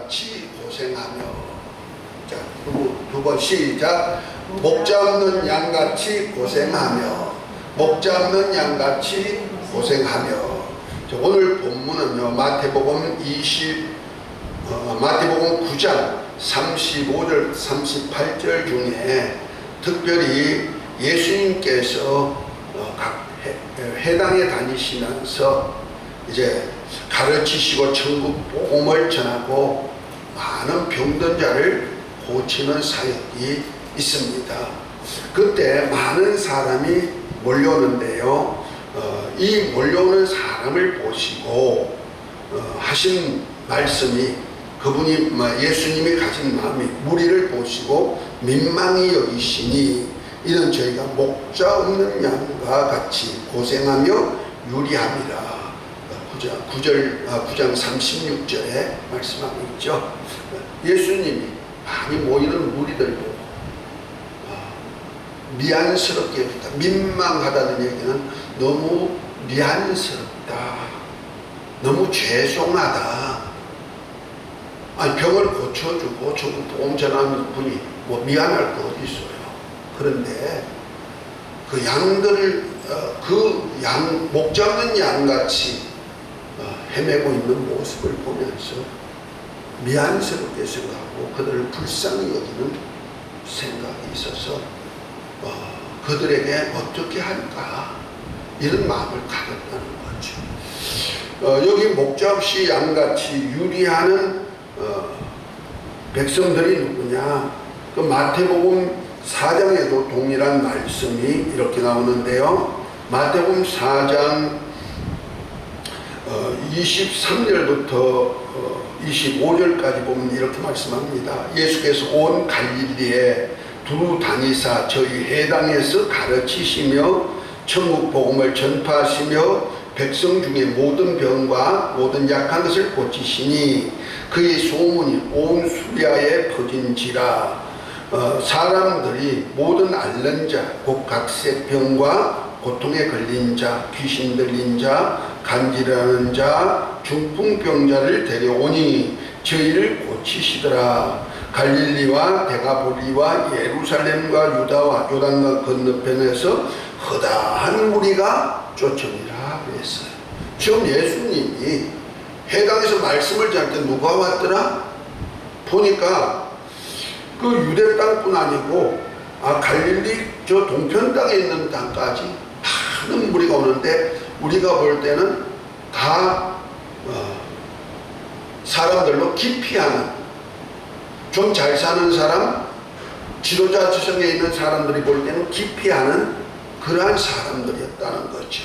양같이 고생하며. 자, 두 번 시작. 목 잡는 양같이 고생하며. 목 잡는 양같이 고생하며. 자, 오늘 본문은요, 마태복음 9장 35절 38절 중에 특별히 예수님께서 각 회당에 다니시면서 이제 가르치시고 천국 복음을 전하고 많은 병든 자를 고치는 사역이 있습니다. 그때 많은 사람이 몰려오는데요, 이 몰려오는 사람을 보시고 하신 말씀이, 그분이 예수님이 가진 마음이 무리를 보시고 민망히 여기시니 이는 저희가 목자 없는 양과 같이 고생하며 유리함이라. 9장 36절에 말씀하고 있죠. 예수님이 많이 모이는 무리들 보고 미안스럽게 여기다. 민망하다는 얘기는 너무 미안스럽다, 너무 죄송하다. 아니, 병을 고쳐주고 전국 복음 전하는 분이 뭐 미안할 거 어디 있어요. 그런데 그 양들을 목 잡는 양같이 헤매고 있는 모습을 보면서 미안스럽게 생각하고 그들을 불쌍히 여기는 생각이 있어서 그들에게 어떻게 할까, 이런 마음을 가졌다는 거죠. 여기 목잡시 양같이 유리하는 백성들이 누구냐? 그 마태복음 4장에도 동일한 말씀이 이렇게 나오는데요. 마태복음 4장 23절부터 25절까지 보면 이렇게 말씀합니다. 예수께서 온 갈릴리에 두루 다니사 저희 회당에서 가르치시며 천국 복음을 전파하시며 백성 중에 모든 병과 모든 약한 것을 고치시니 그의 소문이 온 수리아에 퍼진지라. 사람들이 모든 앓는 자, 곧 각색병과 고통에 걸린 자, 귀신 들린 자, 간질하는 자, 중풍병자를 데려오니 저희를 고치시더라. 갈릴리와 데가볼리와 예루살렘과 유다와 요단강 건너편에서 허다한 무리가 쫓으니라 그랬어요. 지금 예수님이 회당에서 말씀을 전할 때 누가 왔더라? 보니까 그 유대 땅뿐 아니고 갈릴리 저 동편 땅에 있는 땅까지 많은 무리가 오는데, 우리가 볼 때는 다 사람들로 기피하는, 좀 잘 사는 사람, 지도자 지성에 있는 사람들이 볼 때는 기피하는 그러한 사람들이었다는 거죠.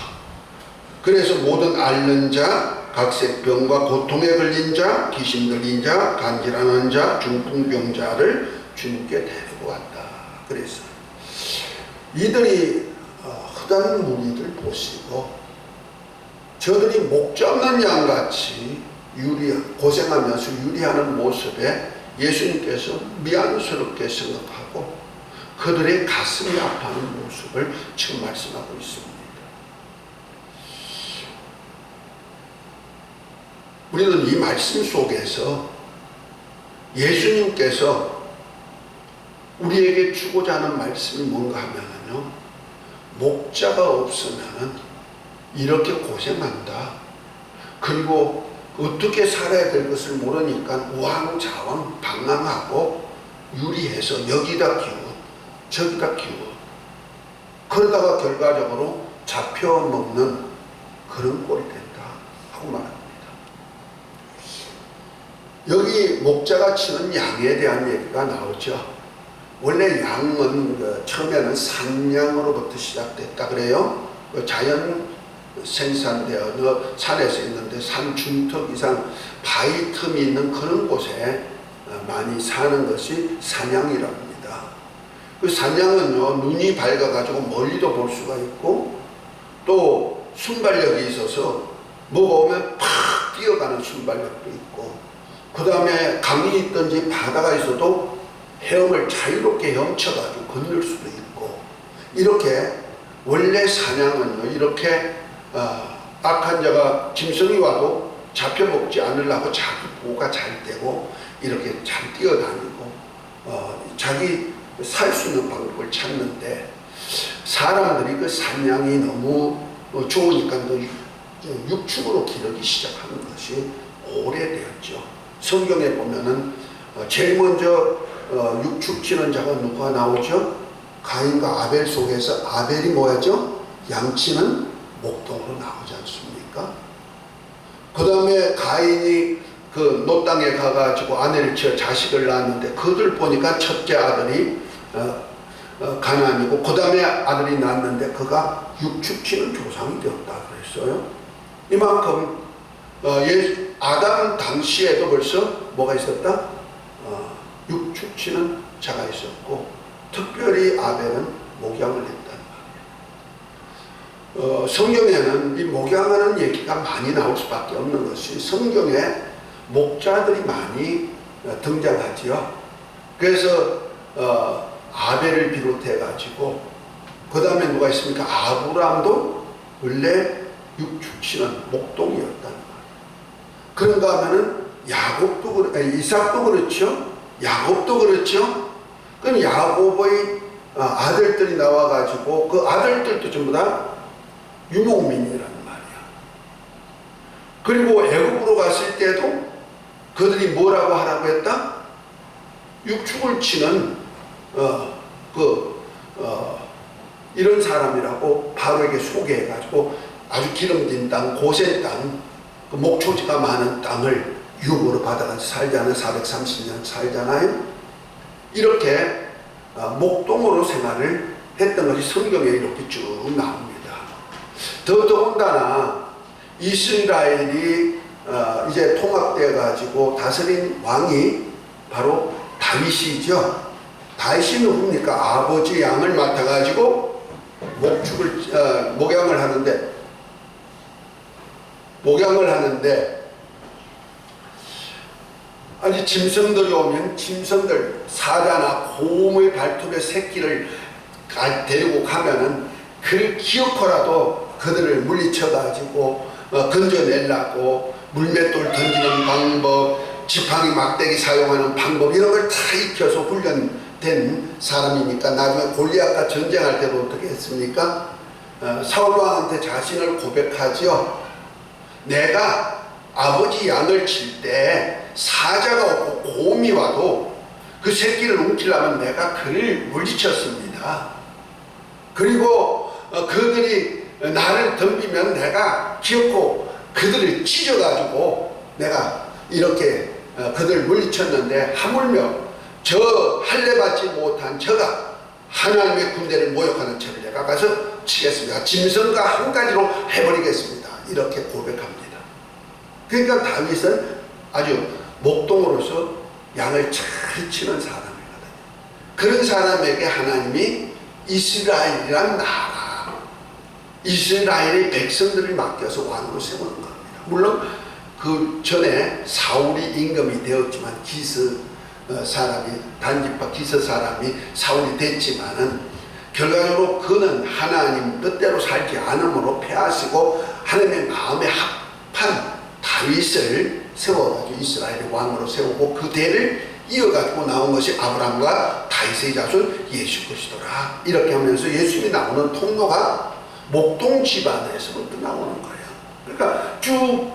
그래서 모든 앓는 자, 각색병과 고통에 걸린 자, 귀신 들린 자, 간질하는 자, 중풍병자를 주님께 데리고 왔다. 그래서 이들이 흑한 무리들 보시고 저들이 목 잡는 양같이 고생하면서 유리하는 모습에 예수님께서 미안스럽게 생각하고 그들의 가슴이 아파하는 모습을 지금 말씀하고 있습니다. 우리는 이 말씀 속에서 예수님께서 우리에게 주고자 하는 말씀이 뭔가 하면은요, 목자가 없으면은 이렇게 고생한다. 그리고 어떻게 살아야 될 것을 모르니까 우왕좌왕 방황하고 유리해서 여기다 기웃 저기다 기웃, 그러다가 결과적으로 잡혀먹는 그런 꼴이 된다 하고 말합니다. 여기 목자가 치는 양에 대한 얘기가 나오죠. 원래 양은 처음에는 산양으로부터 시작됐다 그래요. 자연 생산되어 산에서 있는데 산 중턱 이상 바위 틈이 있는 그런 곳에 많이 사는 것이 산양이랍니다. 그 산양은요, 눈이 밝아가지고 멀리도 볼 수가 있고 또 순발력이 있어서 뭐가 오면 팍 뛰어가는 순발력도 있고, 그 다음에 강이 있든지 바다가 있어도 헤엄을 자유롭게 헤엄쳐가지고 건널 수도 있고, 이렇게 원래 사냥은요, 이렇게 악한 자가 짐승이 와도 잡혀먹지 않으려고 자기 보가 잘 되고 이렇게 잘 뛰어다니고 자기 살 수 있는 방법을 찾는데 사람들이 그 산양이 너무 좋으니까 육축으로 기르기 시작하는 것이 오래되었죠. 성경에 보면은 제일 먼저 육축치는 자가 누가 나오죠? 가인과 아벨 속에서 아벨이 뭐였죠? 양치는 목동으로 나오지 않습니까? 그 다음에 가인이 그 노 땅에 가가지고 아내를 치어 자식을 낳았는데 그들 보니까 첫째 아들이 가나안이고 그 다음에 아들이 낳았는데 그가 육축치는 조상이 되었다 그랬어요. 이만큼 아담 당시에도 벌써 뭐가 있었다? 육축치는 자가 있었고 특별히 아벨은 목양을 했단 말이에요. 성경에는 이 목양하는 얘기가 많이 나올 수밖에 없는 것이 성경에 목자들이 많이 등장하지요. 그래서 아벨을 비롯해 가지고 그 다음에 누가 있습니까? 아브람도 원래 육축치는 목동이었단 말이에요. 그런가 하면은 야곱도 이삭도 그렇죠. 야곱도 그렇죠. 그럼 야곱의 아들들이 나와 가지고 그 아들들도 전부 다 유목민이란 말이야. 그리고 애굽으로 갔을 때도 그들이 뭐라고 하라고 했다? 육축을 치는 이런 사람이라고 바로에게 소개해가지고 아주 기름진 땅, 고센 땅, 그 목초지가 많은 땅을 유업으로 받아가지고 살잖아요. 430년 살잖아요. 이렇게 목동으로 생활을 했던 것이 성경에 이렇게 쭉 나옵니다. 더더군다나 이스라엘이 이제 통합되어 가지고 다스린 왕이 바로 다윗이죠. 다윗이 누굽니까? 아버지 양을 맡아 가지고 목양을 하는데 아니 짐승들이 오면 짐승들 사자나 곰의 발톱에 새끼를 데리고 가면은 그를 기어코라도 그들을 물리쳐 가지고 건져내려고 물맷돌 던지는 방법, 지팡이 막대기 사용하는 방법 이런 걸 다 익혀서 훈련된 사람이니까 나중에 골리앗과 전쟁할 때도 어떻게 했습니까? 사울왕한테 자신을 고백하지요. 내가 아버지 양을 칠 때 사자가 오고 곰이 와도 그 새끼를 움키려면 내가 그를 물리쳤습니다. 그리고 그들이 나를 덤비면 내가 기어코 그들을 찢어가지고 내가 이렇게 그들을 물리쳤는데 하물며 저 할례받지 못한 저가 하나님의 군대를 모욕하는 저를 내가 가서 치겠습니다. 짐승과 한 가지로 해버리겠습니다. 이렇게 고백합니다. 그러니까 다윗은 아주 목동으로서 양을 잘 치는 사람이거든요. 그런 사람에게 하나님이 이스라엘이란 나라, 이스라엘의 백성들을 맡겨서 왕으로 세우는 겁니다. 물론 그 전에 사울이 임금이 되었지만 기스 사람이 단지파 기스 사람이 사울이 됐지만은 결과적으로 그는 하나님 뜻대로 살지 않으므로 패하시고 하나님의 마음에 합한 다윗을 세워가지고 이스라엘의 왕으로 세우고 그 대를 이어가지고 나온 것이 아브람과 다윗의 자손 예수 그리스도라. 이렇게 하면서 예수님이 나오는 통로가 목동 집안에서부터 나오는 거예요. 그러니까 쭉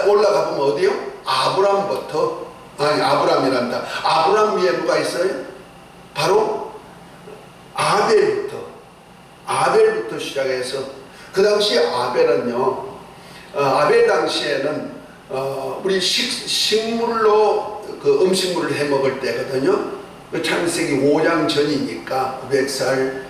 올라가 보면 어디요? 아브람이란다. 아브람 위에 누가 있어요? 바로 아벨부터 시작해서 그 당시 아벨은요, 아벨 당시에는 우리 식물로 그 음식물을 해 먹을 때거든요. 창세기 5장 전이니까 900살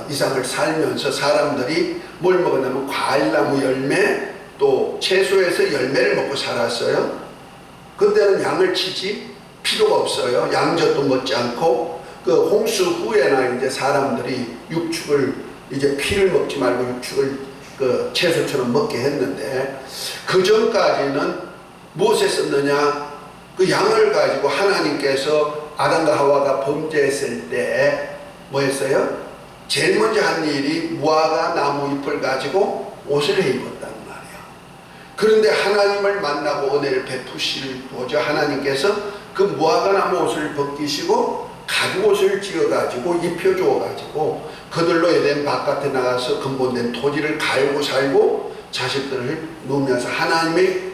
이상을 살면서 사람들이 뭘 먹었냐면 과일나무 열매 또 채소에서 열매를 먹고 살았어요. 그때는 양을 치지 필요가 없어요. 양젓도 먹지 않고 그 홍수 후에나 이제 사람들이 육축을 이제 피를 먹지 말고 육축을 그 채소처럼 먹게 했는데 그 전까지는 무엇에 썼느냐? 그 양을 가지고 하나님께서 아담과 하와가 범죄했을 때 뭐 했어요? 제일 먼저 한 일이 무화과 나무 잎을 가지고 옷을 해 입었단 말이야. 그런데 하나님을 만나고 은혜를 베푸시고자 하나님께서 그 무화과나무 옷을 벗기시고 가죽옷을 지어가지고 입혀주어가지고 그들로 에덴 바깥에 나가서 근본된 토지를 갈고 살고 자식들을 놓으면서 하나님의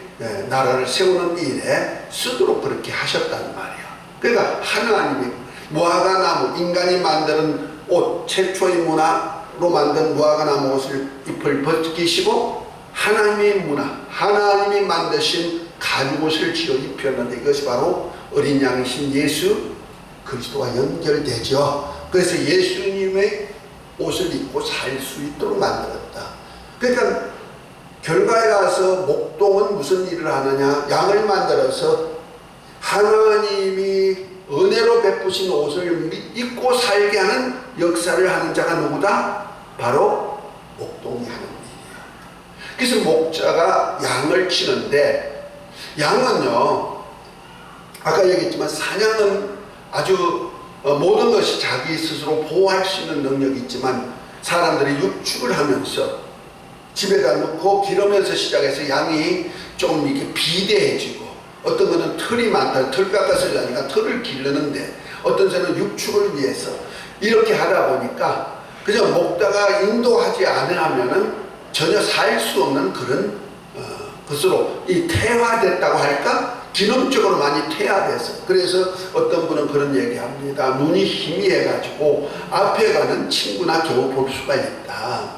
나라를 세우는 일에 쓰도록 그렇게 하셨단 말이야. 그러니까 하나님이 무화과나무, 인간이 만드는 옷, 최초의 문화로 만든 무화과나무 옷을 잎을 벗기시고 하나님의 문화, 하나님이 만드신 가죽옷을 지어 입혔는데 이것이 바로 어린 양이신 예수 그리스도와 연결되죠. 그래서 예수님의 옷을 입고 살 수 있도록 만들었다. 그러니까 결과에 가서 목동은 무슨 일을 하느냐, 양을 만들어서 하나님이 은혜로 베푸신 옷을 입고 살게 하는 역사를 하는 자가 누구다? 바로 목동이 하는 일이에요. 그래서 목자가 양을 치는데, 양은요 아까 얘기했지만 사냥은 아주 모든 것이 자기 스스로 보호할 수 있는 능력이 있지만 사람들이 육축을 하면서 집에다 넣고 기르면서 시작해서 양이 좀 이렇게 비대해지고, 어떤 거는 털이 많다, 털 깎아쓰려니까 털을 기르는데, 어떤 데는 육축을 위해서 이렇게 하다 보니까 그저 먹다가 인도하지 않으면은 전혀 살 수 없는 그런 것으로 이 퇴화됐다고 할까? 기능적으로 많이 퇴화돼서, 그래서 어떤 분은 그런 얘기합니다. 눈이 희미해가지고 앞에 가는 친구나 겨우 볼 수가 있다.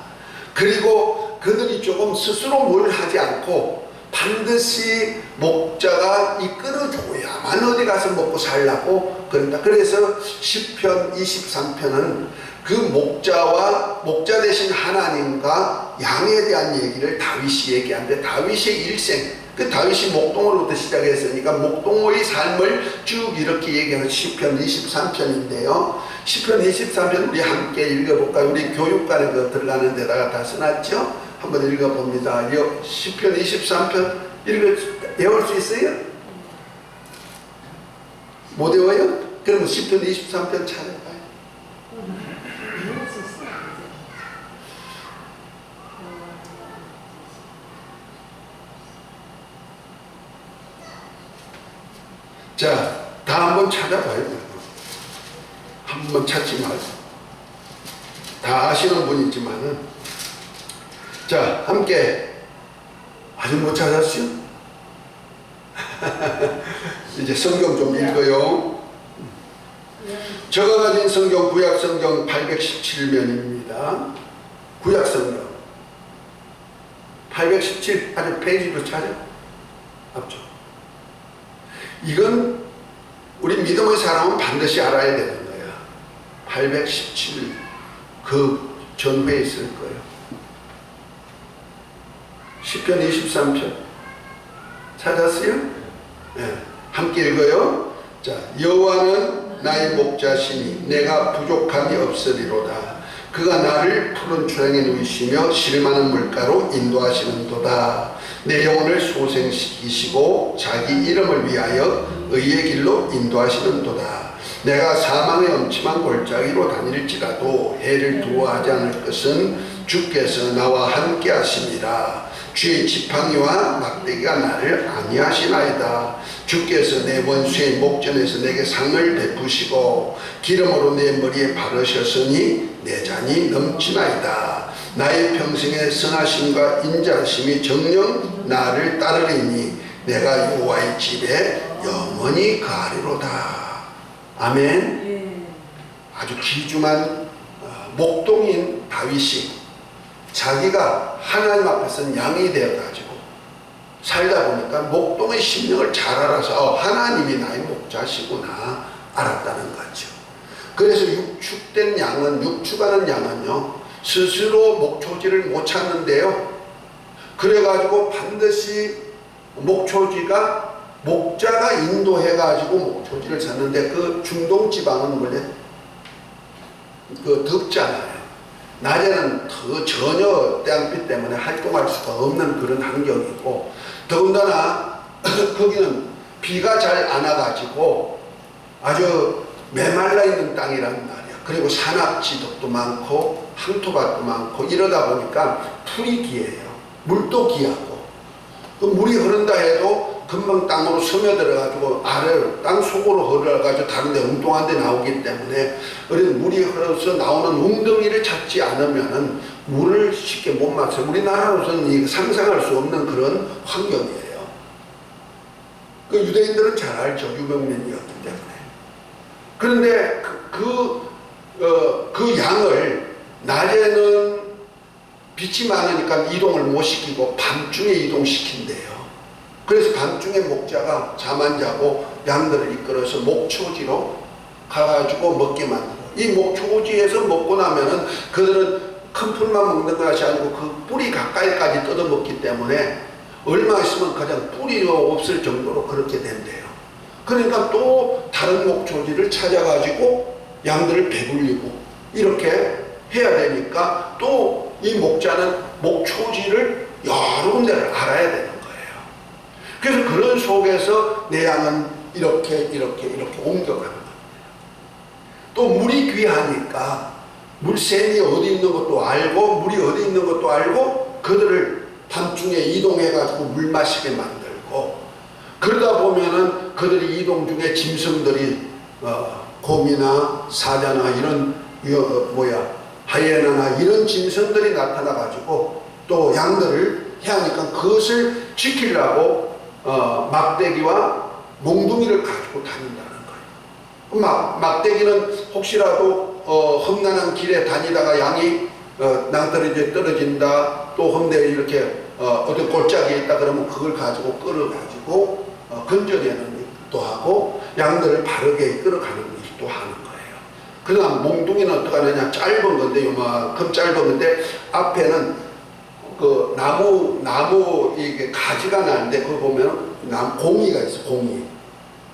그리고 그들이 조금 스스로 뭘 하지 않고 반드시 목자가 이끌어줘야만 어디 가서 먹고 살라고 그런다. 그래서 시편 23편은 그 목자와 목자 대신 하나님과 양에 대한 얘기를 다윗이 얘기하는데, 다윗의 일생, 그 다윗이 목동으로부터 시작했으니까 목동의 삶을 쭉 이렇게 얘기하는 시편 23편인데요. 시편 23편 우리 함께 읽어볼까요? 우리 교육관에 들어가는 데다가 다 써놨죠? 한번 읽어봅니다. 시편 23편 외울 수 있어요? 못 외워요? 그러면 시편 23편 찾아봐요. 자, 다 한번 찾아봐요. 한번 찾지 말고. 다 아시는 분이지만은. 자, 함께. 아직 못 찾았어요? 이제 성경 좀 읽어요. 제가 가진 성경, 구약 성경 817면입니다. 구약 성경 817, 아주 페이지로 찾아. 앞쪽. 이건 우리 믿음의 사람은 반드시 알아야 되는 거야. 817, 그 전후에 있을 거예요. 시편 23편 찾았어요? 네. 함께 읽어요. 자, 여호와는 나의 목자시니 내가 부족함이 없으리로다. 그가 나를 푸른 초장에 누이시며 시름하는 물가로 인도하시는도다. 내 영혼을 소생시키시고 자기 이름을 위하여 의의 길로 인도하시는도다. 내가 사망의 엄침한 골짜기로 다닐지라도 해를 두어하지 않을 것은 주께서 나와 함께 하심이라. 주의 지팡이와 막대기가 나를 안위하시나이다. 주께서 내 원수의 목전에서 내게 상을 베푸시고 기름으로 내 머리에 바르셨으니 내 잔이 넘치나이다. 나의 평생의 선하심과 인자하심이 정녕 나를 따르리니 내가 여호와의 집에 영원히 거하리로다. 아멘. 아주 귀중한 목동인 다윗이 자기가 하나님 앞에서 양이 되어가지고 살다 보니까 목동의 심령을 잘 알아서 하나님이 나의 목자시구나 알았다는 거죠. 그래서 육축된 양은, 육축하는 양은요 스스로 목초지를 못 찾는데요, 그래가지고 반드시 목초지가 목자가 인도해가지고 목초지를 찾는데, 그 중동 지방은 원래 그 덥잖아요. 낮에는 더 전혀 태양빛 때문에 활동할 수가 없는 그런 환경이고, 더군다나 거기는 비가 잘 안 와가지고 아주 메말라 있는 땅이란 말이야. 그리고 산악지독도 많고 항토밭도 많고 이러다 보니까 풀이 귀해요. 물도 귀하고. 그 물이 흐른다 해도 금방 땅으로 스며들어가지고 아래 땅 속으로 흘러가지고 다른데 웅뚱한 데 나오기 때문에 우리는 물이 흘러서 나오는 웅덩이를 찾지 않으면은 물을 쉽게 못 마셔요. 우리나라로서는 상상할 수 없는 그런 환경이에요. 그 유대인들은 잘 알죠. 유명민이었기 때문에. 그런데 그 양을 낮에는 빛이 많으니까 이동을 못 시키고 밤중에 이동시킨대요. 그래서 밤중에 목자가 잠 안 자고 양들을 이끌어서 목초지로 가가지고 먹게 만들어. 이 목초지에서 먹고 나면은 그들은 큰 풀만 먹는 것이 아니고 그 뿌리 가까이까지 뜯어먹기 때문에 얼마 있으면 그냥 뿌리가 없을 정도로 그렇게 된대요. 그러니까 또 다른 목초지를 찾아가지고 양들을 배불리고 이렇게 해야 되니까 또 이 목자는 목초지를 여러 군데를 알아야 되는 거예요. 그래서 그런 속에서 내 양은 이렇게 옮겨가는 겁니다. 또 물이 귀하니까 물샘이 어디 있는 것도 알고 물이 어디 있는 것도 알고 그들을 밤중에 이동해가지고 물 마시게 만들고, 그러다 보면은 그들이 이동 중에 짐승들이 곰이나 사자나 이런 하이에나나 이런 짐승들이 나타나가지고 또 양들을 해하니까 그것을 지키려고 막대기와 몽둥이를 가지고 다닌다는 거예요. 막대기는 혹시라도 험난한 길에 다니다가 양이 낭떠러지에 떨어진다, 또 험대에 이렇게 어떤 골짜기에 있다 그러면 그걸 가지고 끌어가지고 건져내는 일도 하고 양들을 바르게 끌어가는 일도 하는 거예요. 그 다음 몽둥이는 어떻게 하느냐, 짧은 건데 요만큼 짧은 건데 앞에는 그 나무 이게 가지가 나는데 그거 보면 공이가 있어. 공이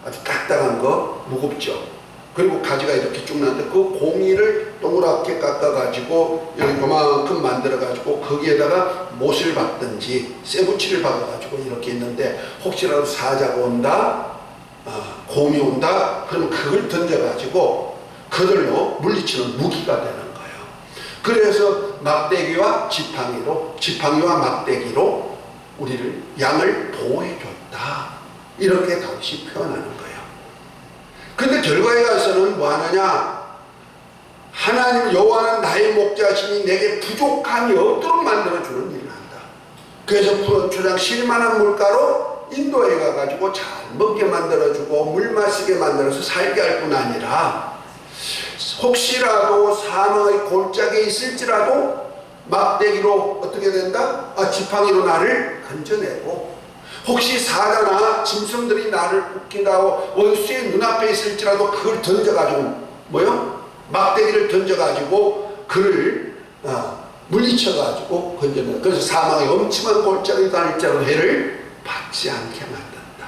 아주 딱딱한 거, 무겁죠. 그리고 가지가 이렇게 쭉 나는데 그 공이를 동그랗게 깎아가지고 여기 요만큼 만들어가지고 거기에다가 못을 박든지 쇠붙이를 박아가지고 이렇게 있는데 혹시라도 사자가 온다, 곰이 온다 그러면 그걸 던져가지고 그들로 물리치는 무기가 되는 거예요. 그래서 막대기와 지팡이와 막대기로 우리를 양을 보호해줬다, 이렇게 다윗이 표현하는 거예요. 근데 결과에 가서는 뭐 하느냐, 하나님 여호와는 나의 목자시니 내게 부족함이 없도록 만들어주는 일을 한다. 그래서 초장 실만한 물가로 인도에 가가지고 잘 먹게 만들어주고 물 마시게 만들어서 살게 할 뿐 아니라 혹시라도 사망의 골짜기에 있을지라도 막대기로 어떻게 된다? 지팡이로 나를 건져내고, 혹시 사자나 짐승들이 나를 웃기다고 원수의 눈앞에 있을지라도 그걸 던져가지고 막대기를 던져가지고 그를 물리쳐가지고 건져내. 그래서 사망의 엄침한 골짜기에 다닐지라도 해를 받지 않게 만든다.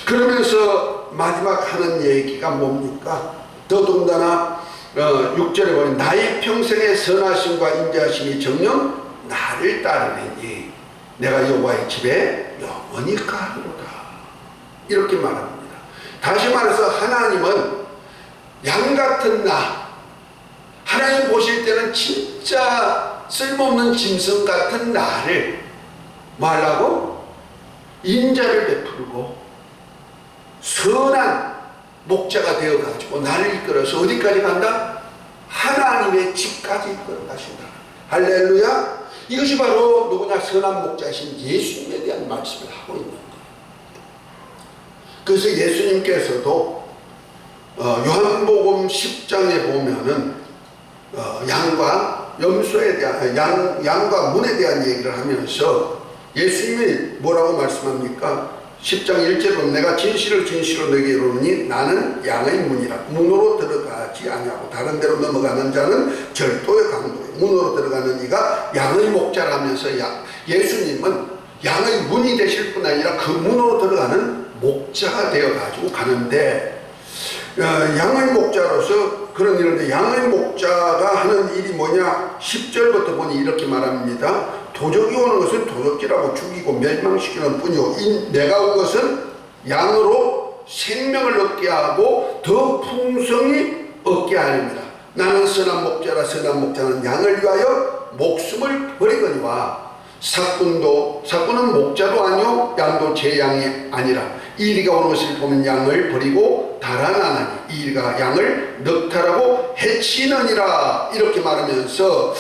그러면서 마지막 하는 얘기가 뭡니까? 더군다나 6절에 보면 나의 평생의 선하심과 인자심이 정녕 나를 따르리니 내가 여호와의 집에 영원히 가리로다, 이렇게 말합니다. 다시 말해서 하나님은 양같은 하나님 보실 때는 진짜 쓸모없는 짐승 같은 나를 뭐 하려고? 인자를 베풀고 선한 목자가 되어가지고 나를 이끌어서 어디까지 간다? 하나님의 집까지 이끌어 가신다. 할렐루야. 이것이 바로 누구냐? 선한 목자이신 예수님에 대한 말씀을 하고 있는 거예요. 그래서 예수님께서도 요한복음 10장에 보면은 양과 염소에 대한 양과 문에 대한 얘기를 하면서 예수님이 뭐라고 말씀합니까? 10장 1절에 보면 내가 진실로 너에게 이르노니 나는 양의 문이라. 문으로 들어가지 아니하고 다른 데로 넘어가는 자는 절도의 강도에 문으로 들어가는 이가 양의 목자라면서 예수님은 양의 문이 되실 뿐 아니라 그 문으로 들어가는 목자가 되어가지고 가는데, 양의 목자로서 그런 일인데 양의 목자가 하는 일이 뭐냐? 10절부터 보니 이렇게 말합니다. 도적이 오는 것은 도적질하고 죽이고 멸망시키는 뿐이요 내가 온 것은 양으로 생명을 얻게 하고 더 풍성히 얻게 하렵니다. 나는 선한 목자라. 선한 목자는 양을 위하여 목숨을 버리거니와 사꾼은 목자도 아니요 양도 제 양이 아니라 이리가 오는 것을 보면 양을 버리고 달아나나니 이리가 양을 넉탈하고 해치느니라. 이렇게 말하면서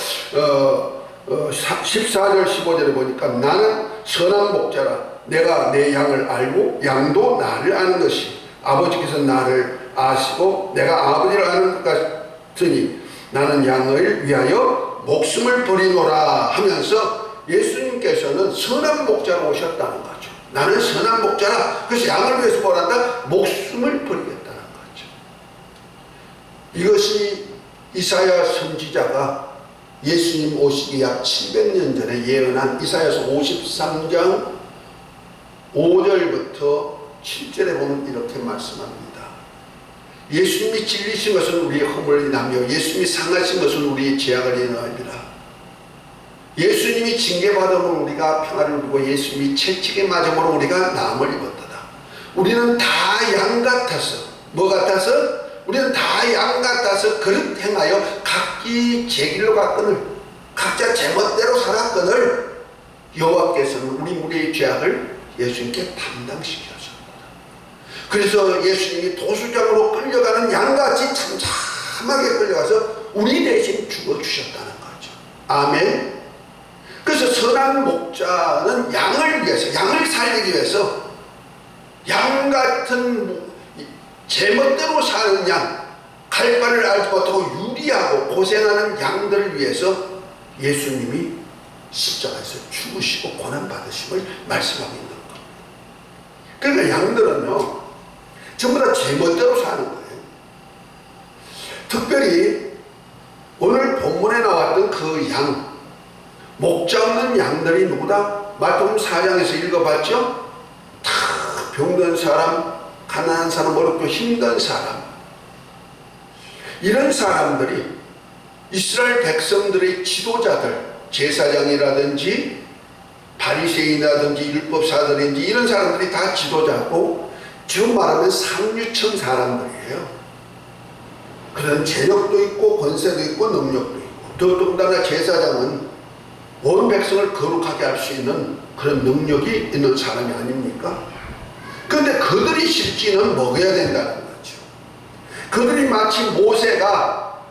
14절 15절에 보니까 나는 선한 목자라. 내가 내 양을 알고 양도 나를 아는 것이 아버지께서 나를 아시고 내가 아버지를 아는 것 같으니 나는 양을 위하여 목숨을 버리노라 하면서 예수님께서는 선한 목자로 오셨다는 거죠. 나는 선한 목자라. 그래서 양을 위해서 뭘 한다? 목숨을 버리겠다는 거죠. 이것이 이사야 선지자가 예수님 오시기 약 700년 전에 예언한 이사야서 53장 5절부터 7절에 보면 이렇게 말씀합니다. 예수님이 찔리신 것은 우리의 허물을 인하며 예수님이 상하신 것은 우리의 죄악을 인하여라. 예수님이 징계받음으로 우리가 평화를 누리고 예수님이 채찍에 맞음으로 우리가 나음을 입었다. 우리는 다 양 같아서 뭐 같아서? 우리는 다 양 같아서 그릇 행하여 각기 제 길로 갔거늘 각자 제멋대로 살았거늘 여호와께서는 우리 무리의 죄악을 예수님께 담당시켰습니다. 그래서 예수님이 도수장으로 끌려가는 양같이 참참하게 끌려가서 우리 대신 죽어주셨다는 거죠. 아멘. 그래서 선한 목자는 양을 위해서, 양을 살리기 위해서 양 같은 제멋대로 사는 양, 갈 바를 알지 못하고 유리하고 고생하는 양들을 위해서 예수님이 십자가에서 죽으시고 고난받으심을 말씀하고 있는 겁니다. 그러니까 양들은요 전부 다 제멋대로 사는 거예요. 특별히 오늘 본문에 나왔던 그 양, 목자 없는 양들이 누구다? 마태복음 4장에서 읽어봤죠? 다 병든 사람, 가난한 사람, 어렵고 힘든 사람, 이런 사람들이 이스라엘 백성들의 지도자들, 제사장이라든지 바리새인이라든지 율법사들인지 이런 사람들이 다 지도자고 지금 말하면 상류층 사람들이에요. 그런 재력도 있고 권세도 있고 능력도 있고 더군다나 제사장은 온 백성을 거룩하게 할 수 있는 그런 능력이 있는 사람이 아닙니까? 그런데 그들이 실지는 먹여야 된다는 거죠. 그들이 마치 모세가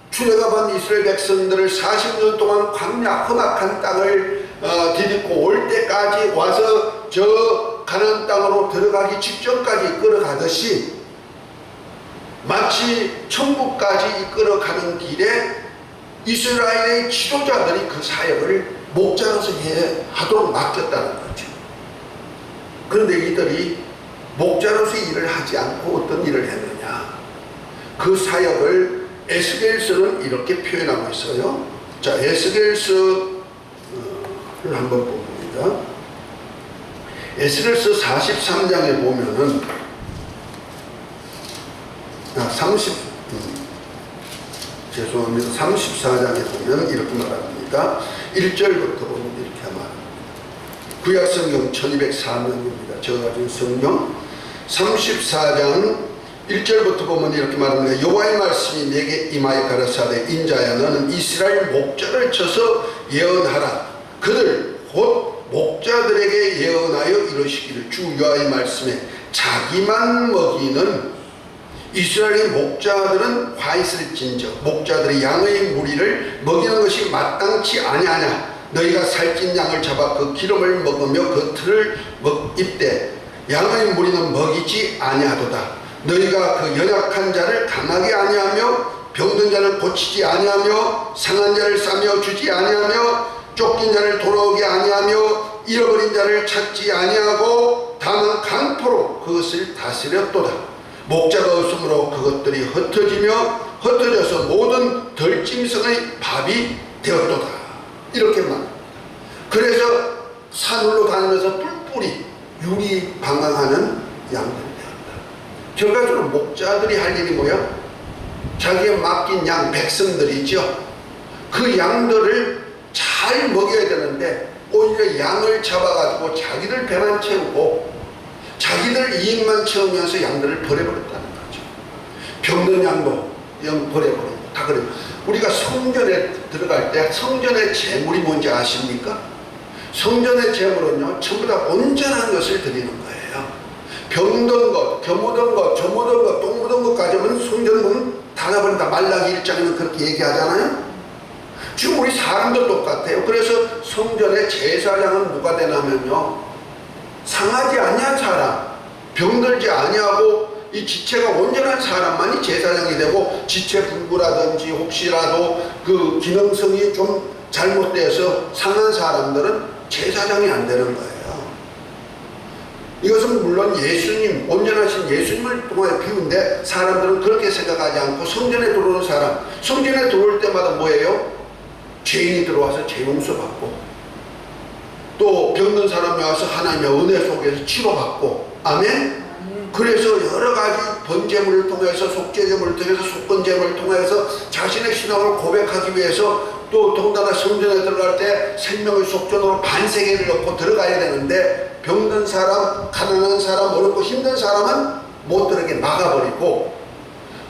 출애굽한 이스라엘 백성들을 40년 동안 광야 험악한 땅을 디딛고 올 때까지 와서 저 가나안 땅으로 들어가기 직전까지 이끌어가듯이 마치 천국까지 이끌어가는 길에 이스라엘의 지도자들이 그 사역을 목자로서 하도록 맡겼다는 거죠. 그런데 이들이 목자로서 일을 하지 않고 어떤 일을 했느냐, 그 사역을 에스겔서는 이렇게 표현하고 있어요. 자, 에스겔서를 한번 봅니다. 에스겔서 43장에 보면은 34장에 보면 이렇게 말합니다. 1절부터 보면 이렇게 말합니다. 구약성경 1204년입니다. 저 가진 성경 34장 1절부터 보면 이렇게 말합니다. 여호와의 말씀이 내게 임하여 가라사대 인자야 너는 이스라엘 목자를 쳐서 예언하라. 그들 곧 목자들에게 예언하여 이르시기를 주 여호와의 말씀에 자기만 먹이는 이스라엘의 목자들은 화 있을진저 목자들이 양의 무리를 먹이는 것이 마땅치 아니하냐. 너희가 살찐 양을 잡아 그 기름을 먹으며 그 틀을 입되 양의 무리는 먹이지 아니하도다. 너희가 그 연약한 자를 강하게 아니하며 병든 자를 고치지 아니하며 상한 자를 싸며 주지 아니하며 쫓긴 자를 돌아오게 아니하며 잃어버린 자를 찾지 아니하고 다만 강포로 그것을 다스렸도다. 목자가 없으므로 그것들이 흩어져서 모든 덜짐승의 밥이 되었도다. 이렇게 말합니다. 그래서 산으로 다니면서 뿔뿔이 유리 방황하는 양들이 되었다. 결과적으로 목자들이 할 일이 뭐야? 자기가 맡긴 양 백성들이죠. 그 양들을 잘 먹여야 되는데 오히려 양을 잡아가지고 자기들 배만 채우고 자기들 이익만 채우면서 양들을 버려버렸다는 거죠. 병든 양도 버려버리고 다 그래요. 우리가 성전에 들어갈 때 성전의 제물이 뭔지 아십니까? 성전의 제물은요, 전부 다 온전한 것을 드리는 거예요. 병든 것, 겨묻은 것, 저 묻은 것, 똥 묻은 것까지 하면 성전문 닫아버린다. 말라기 1장에는 그렇게 얘기하잖아요. 지금 우리 사람도 똑같아요. 그래서 성전의 제사장은 누가 되냐면요, 상하지 아니한 사람, 병들지 아니하고 이 지체가 온전한 사람만이 제사장이 되고, 지체 불구라든지 혹시라도 그 기능성이 좀 잘못돼서 상한 사람들은 제사장이 안 되는 거예요. 이것은 물론 예수님, 온전하신 예수님을 통해 비운데, 사람들은 그렇게 생각하지 않고 성전에 들어오는 사람, 성전에 들어올 때마다 뭐예요? 죄인이 들어와서 죄 용서받고, 또 병든 사람이 와서 하나님의 은혜 속에서 치료받고, 아멘? 그래서 여러 가지 번제물을 통해서, 속죄제물을 통해서, 속건제물을 통해서 자신의 신앙을 고백하기 위해서, 또 더군다나 성전에 들어갈 때 생명의 속전으로 반세계를 넣고 들어가야 되는데, 병든 사람, 가난한 사람, 어렵고 힘든 사람은 못 들어게 막아버리고,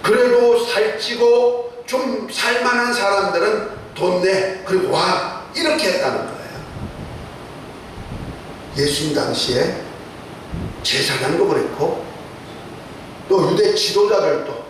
그래도 살찌고 좀 살만한 사람들은 돈 내, 그리고 와, 이렇게 했다는 거예요. 예수님 당시에 제사장도 그랬고, 또 유대 지도자들도,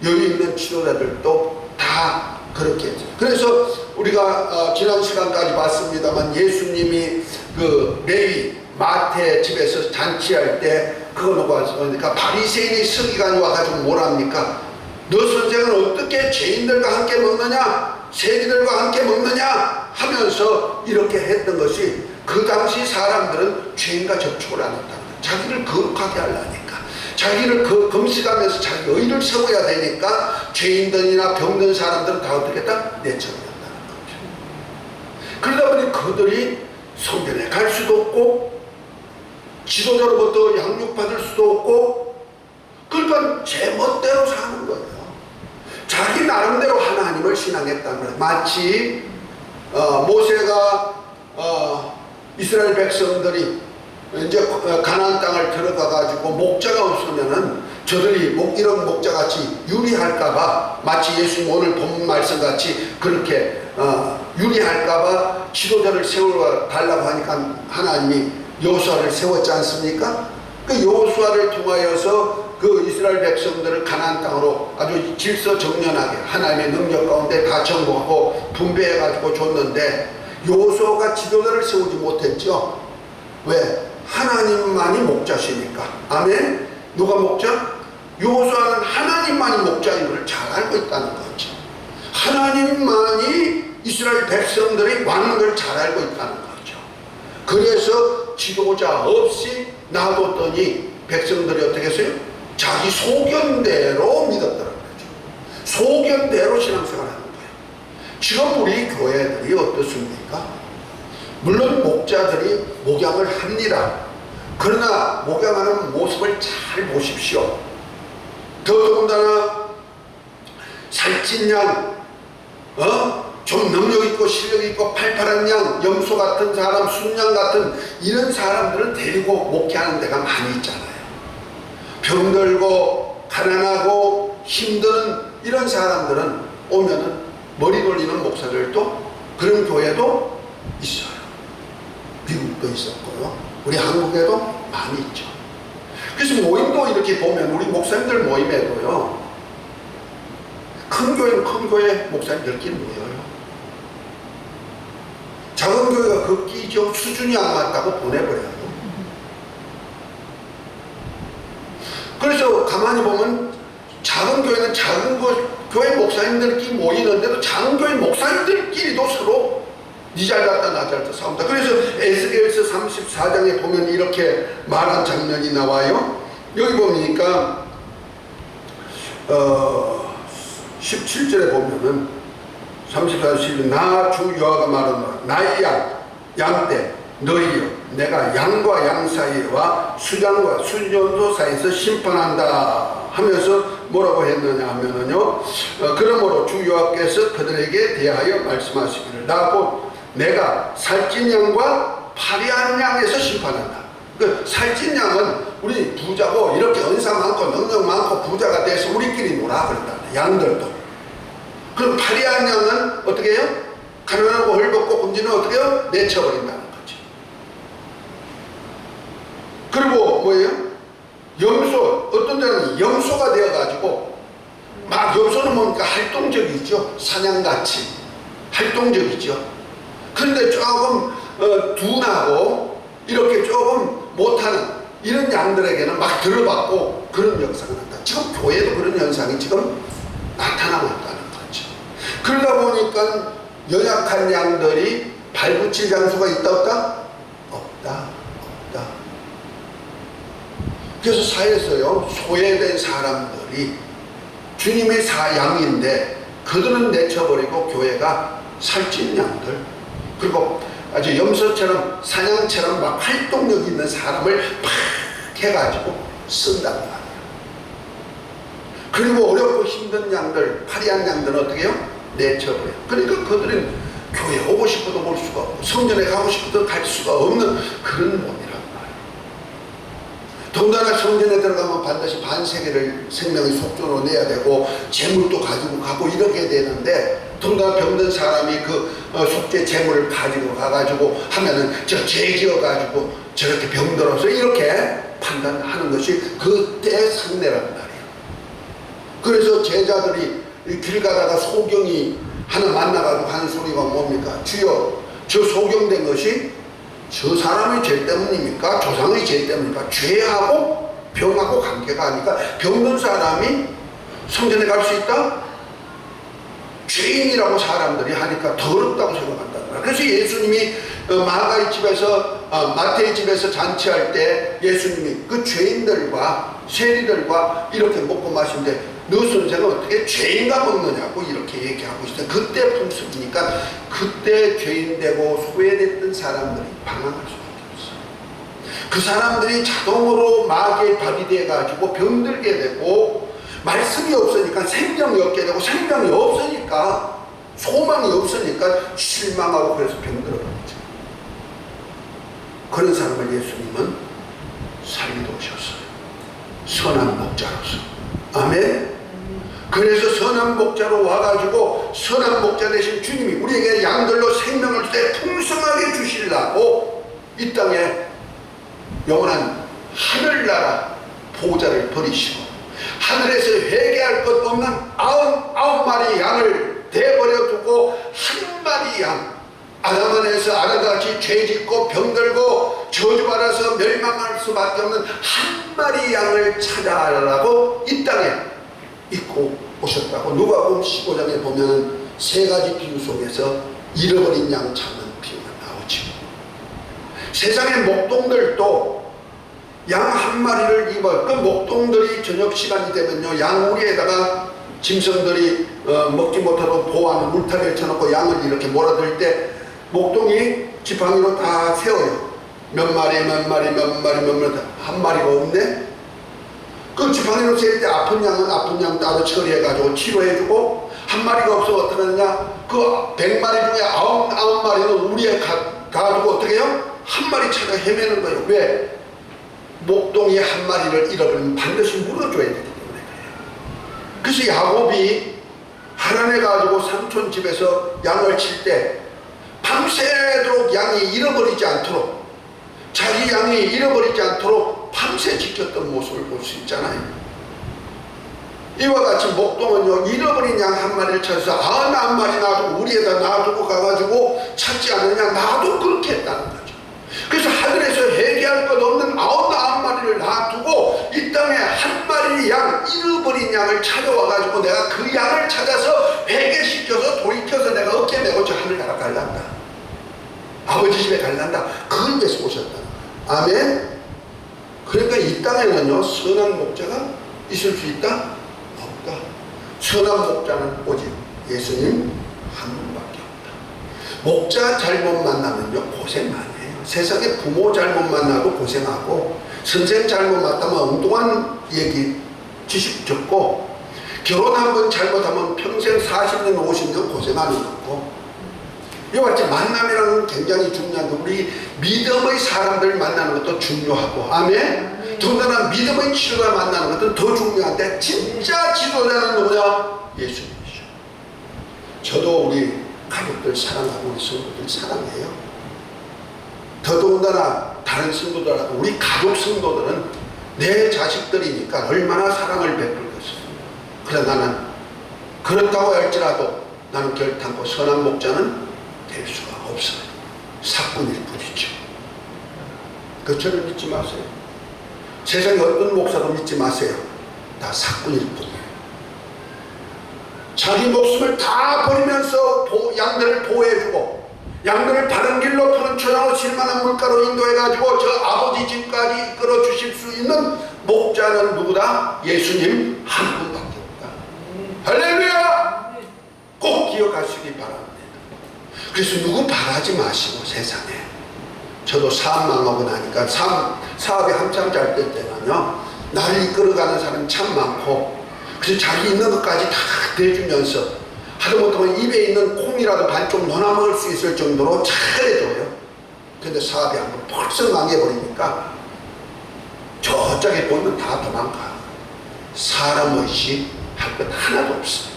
여유 있는 지도자들도 다 그렇게 했죠. 그래서 우리가 지난 시간까지 봤습니다만, 예수님이 그 레위 마태 집에서 잔치할 때 그거 누가 그러니까 바리새인이 서기관이 와가지고 뭐랍니까? 너 선생은 어떻게 죄인들과 함께 먹느냐, 세리들과 함께 먹느냐 하면서 이렇게 했던 것이, 그 당시 사람들은 죄인과 접촉을 안 했다는 거예요. 자기를 거룩하게 하려니까, 자기를 금식하면서 자기 의를 세워야 되니까 죄인들이나 병든 사람들은 다 어떻게 했다? 내쳐버렸다는 거죠. 그러다 보니 그들이 성전에 갈 수도 없고, 지도자로부터 양육받을 수도 없고, 그러니까 제 멋대로 사는 거예요. 자기 나름대로 하나님을 신앙했다는 거예요. 마치 모세가 이스라엘 백성들이 이제 가나안 땅을 들어가 가지고 목자가 없으면은 저들이 이런 목자같이 유리할까봐, 마치 예수님 오늘 본 말씀같이 그렇게 유리할까봐 지도자를 세워달라고 하니까 하나님이 여호수아를 세웠지 않습니까? 그 여호수아를 통하여서 그 이스라엘 백성들을 가나안 땅으로 아주 질서정연하게 하나님의 능력 가운데 다 정복하고 분배해가지고 줬는데, 여호수아가 지도자를 세우지 못했죠. 왜? 하나님만이 목자시니까. 아멘? 누가 목자? 여호수아는 하나님만이 목자인 것을 잘 알고 있다는 거죠. 하나님만이 이스라엘 백성들이 왕인 걸 잘 알고 있다는 거죠. 그래서 지도자 없이 놔뒀더니 백성들이 어떻게 했어요? 자기 소견대로 믿었다는 거죠. 소견대로 신앙생활을 하는 거예요. 지금 우리 교회들이 어떻습니까? 물론 목자들이 목양을 합니다. 그러나 목양하는 모습을 잘 보십시오. 더군다나 살찐 양, 좀 능력 있고 실력 있고 팔팔한 양, 염소 같은 사람, 순양 같은 이런 사람들을 데리고 목회하는 데가 많이 있잖아요. 병들고 가난하고 힘든 이런 사람들은 오면은 머리 돌리는 목사들도, 그런 교회도 있어요. 미국도 있었고요, 우리 한국에도 많이 있죠. 그래서 모임도 이렇게 보면 우리 목사님들 모임에도요, 큰 교회는 큰 교회 목사님들끼리 모여요. 작은 교회가 그 끼죠. 수준이 안 맞다고 보내버려요. 그래서 가만히 보면 작은 교회는 작은 교회 목사님들끼리 모이는데도 작은 교회 목사님들끼리도 서로 니 잘 갔다 나 잘 갔다 싸운다. 그래서 에스겔서 34장에 보면 이렇게 말한 장면이 나와요. 여기 보니까 17절에 보면은 34절 11절 나 주 여호와가 말하노라 나의 양떼 너희여 내가 양과 양 사이와 수장과 순전소 사이에서 심판한다 하면서 뭐라고 했느냐 하면은요, 그러므로 주 여호와께서 그들에게 대하여 말씀하시기를 나 곧 내가 살찐 양과 파리한 양에서 심판한다. 그 살찐 양은 우리 부자고 이렇게 은사 많고 능력 많고 부자가 돼서 우리끼리 놀아 그런다. 양들도. 그럼 파리한 양은 어떻게 해요? 가난하고 헐벗고 금지는 어떻게 해요? 내쳐버린다는 거지. 보니까 활동적이죠. 사냥같이 활동적이죠. 그런데 조금 둔하고 이렇게 조금 못하는 이런 양들에게는 막 들어받고 그런 역사가 난다. 지금 교회도 그런 현상이 지금 나타나고 있다는 거죠. 그러다 보니까 연약한 양들이 발붙일 장소가 있다 없다? 없다. 그래서 사회에서요, 소외된 사람들이 주님의 양인데 그들은 내쳐버리고 교회가 살찐 양들, 그리고 아주 염소처럼 사냥처럼 막 활동력 있는 사람을 팍 해가지고 쓴단 말이에요. 그리고 어렵고 힘든 양들, 파리한 양들은 어떻게 해요? 내쳐버려요. 그러니까 그들은 교회 오고 싶어도 올 수가 없고 성전에 가고 싶어도 갈 수가 없는 그런 몸이란 말이에요. 더군다나 성전에 들어가면 반드시 반세계를 생명의 속전으로 내야 되고 재물도 가지고 가고 이렇게 되는데, 더군다나 병든 사람이 그 속죄 재물을 가지고 가가지고 하면은 저 죄지어 가지고 저렇게 병들어서 이렇게 판단하는 것이 그때의 상례란 말이에요. 그래서 제자들이 길 가다가 소경이 하나 만나가지고 하는 소리가 뭡니까? 주여, 저 소경된 것이 저 사람의 죄 때문입니까? 조상의 죄 때문입니까? 죄하고 병하고 관계가 아니까 병든 사람이 성전에 갈 수 있다? 죄인이라고 사람들이 하니까 더럽다고 생각한다. 그래서 예수님이 마가의 집에서 마태의 집에서 잔치할 때 예수님이 그 죄인들과 세리들과 이렇게 먹고 마시는데 너 선생은 어떻게 죄인과 먹느냐고 이렇게 얘기하고 있어요. 그때 풍습이니까 그때 죄인되고 소외됐던 사람들이 방황할 수밖에 없어요. 그 사람들이 자동으로 마귀의 밥이 돼가지고 병들게 되고 말씀이 없으니까 생명이 없게 되고 생명이 없으니까 소망이 없으니까 실망하고 그래서 병들어버리죠. 그런 사람을 예수님은 살리도셨어요. 선한 목자로서. 아멘. 그래서 선한 목자로 와가지고 선한 목자 되신 주님이 우리에게 양들로 생명을 주되 풍성하게 주시려고 이 땅에 영원한 하늘나라 보호자를 버리시고 하늘에서 회개할 것 없는 99마리 양을 내버려 두고 한 마리 양, 아담 안에서 아담같이 죄짓고 병들고 저주받아서 멸망할 수밖에 없는 한 마리 양을 찾아라고 이 땅에 입고 오셨다고 누가복음 15장에 보면 세 가지 비유 속에서 잃어버린 양 찾는 비유가 나오죠. 세상의 목동들도 양 한 마리를 입어 그 목동들이 저녁 시간이 되면요 양우리에다가 짐승들이 먹지 못하도록 보호하는 물타기를 쳐놓고 양을 이렇게 몰아들 때 목동이 지팡이로 다 세워요. 몇 마리 한 마리가 없네. 그 지팡이로 셀 때 아픈 양은 아픈 양 따로 처리해가지고 치료해주고 한 마리가 없어 어떻게 하느냐 그 100마리 중에 99마리는 우리에 가지고 어떻게 해요? 한 마리 찾아 헤매는 거예요. 왜? 목동이 한 마리를 잃어버리면 반드시 물어줘야 되기 때문에 그래요. 그래서 야곱이 하란에 가지고 삼촌 집에서 양을 칠 때 밤새도록 양이 잃어버리지 않도록 자기 양이 잃어버리지 않도록 밤새 지켰던 모습을 볼 수 있잖아요. 이와 같이 목동은요 잃어버린 양 한 마리를 찾아서 99마리 놔두고 우리에다 놔두고 가가지고 찾지 않느냐 나도 그렇게 했다는 거죠. 그래서 하늘에서 회개할 것 없는 99마리를 놔두고 이 땅에 한 마리 양 잃어버린 양을 찾아와가지고 내가 그 양을 찾아서 회개시켜서 돌이켜서 내가 어깨 메고 저 하늘나라 갈란다. 아버지 집에 갈란다. 그걸 위해서 오셨다. 아멘. 그러니까 이 땅에는요 선한 목자가 있을 수 있다? 없다. 선한 목자는 오직 예수님 한 분밖에 없다. 목자 잘못 만나면요 고생 많이 해요. 세상에 부모 잘못 만나도 고생하고 선생 잘못 만나면 엉뚱한 얘기 지식 적고 결혼 한번 잘못하면 평생 40년 50년 고생하는 거고 이와 같이 만남이라는 굉장히 중요한데 우리 믿음의 사람들 만나는 것도 중요하고 아멘. 더군다나 믿음의 치료가 만나는 것도 더 중요한데 진짜 지도자는 누구냐? 예수님이죠. 저도 우리 가족들 사랑하고 우리 성도들 사랑해요. 더더군다나 다른 성도들하고 우리 가족 성도들은 내 자식들이니까 얼마나 사랑을 베풀겠어요. 그러나 나는 그 그렇다고 할지라도 나는 결단코 선한 목자는 될 수가 없어요. 사꾼일 뿐이죠. 그 저를 믿지 마세요. 세상에 어떤 목사도 믿지 마세요. 다 사꾼일 뿐이에요. 자기 목숨을 다 버리면서 양들을 보호해주고 양들을 바른 길로 푸는 초장으로 실만한 물가로 인도해가지고 저 아버지 집까지 이끌어 주실 수 있는 목자는 누구다? 예수님 한 분밖에 없다. 할렐루야! 꼭 기억하시기 바랍니다. 그래서 누구 바라지 마시고 세상에. 저도 사업 망하고 나니까 사업이 한참 잘 될 때는요, 나를 이끌어가는 사람이 참 많고, 그래서 자기 있는 것까지 다 대주면서 하다못하면 입에 있는 콩이라도 반 좀 넣어 먹을 수 있을 정도로 잘해줘요. 근데 사업이 한번 벌써 망해버리니까 저쪽에 보면 다 도망가. 사람 의식 할 것 하나도 없어요.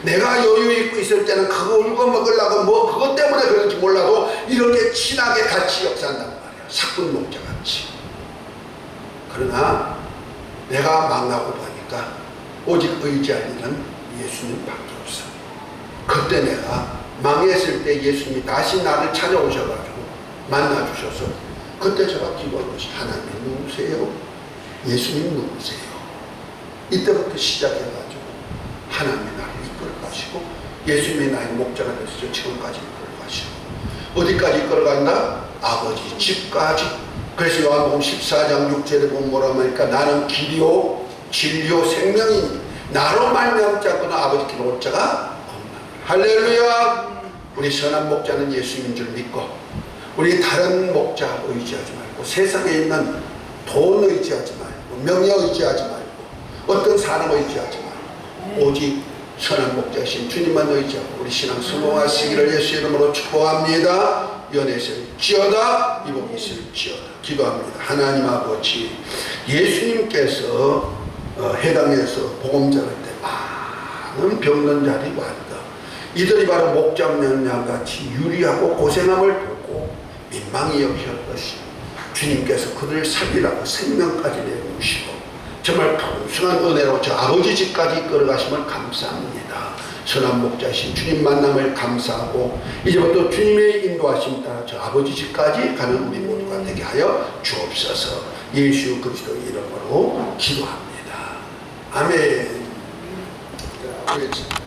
내가 여유 있고 있을 때는 그거 울고 먹으려고 뭐 그것 때문에 그런지 몰라도 이렇게 친하게 같이 역사한단 말이야. 사꾼 목자 같이. 그러나 내가 망하고 보니까 오직 의지할 일은 예수님밖에 없어. 그때 내가 망했을 때 예수님이 다시 나를 찾아오셔가지고 만나주셔서 그때 제가 기도한 것이 하나님 누구세요? 예수님 누구세요? 이때부터 시작해가지고 하나님이 나를 이끌어가시고 예수님이 나의 목자가 되셔서 지금까지 이끌어가시고 어디까지 이끌어간다? 아버지 집까지. 그래서 요한복음 14장 6절에 보면 뭐라고 하니까 나는 길이요 진리요 생명이니 나로 말미암지 않고는 아버지께 올 자가 없나니. 할렐루야. 우리 선한 목자는 예수님인 줄 믿고 우리 다른 목자 의지하지 말고 세상에 있는 돈 의지하지 말고 명예 의지하지 말고 어떤 사람 의지하지 말고 오직 선한 목자신 주님만 의지하고 우리 신앙 성공하시기를 예수 이름으로 축복합니다. 연애실지어다 이복이 있을지어다 기도합니다. 하나님 아버지, 예수님께서 해당에서 복음 전할 때 많은 병든 자들이 왔다. 이들이 바로 목장면 양같이 유리하고 고생함을 보고 민망히 여기셨듯이 주님께서 그들을 살리라고 생명까지 내주시고 정말 풍성한 은혜로 저 아버지 집까지 이끌어가심을 감사합니다. 선한 목자신 주님 만남을 감사하고 이제부터 주님의 인도하심 따라 저 아버지 집까지 가는 우리 모두가 되게 하여 주옵소서. 예수 그리스도 이름으로 기도합니다. 아멘.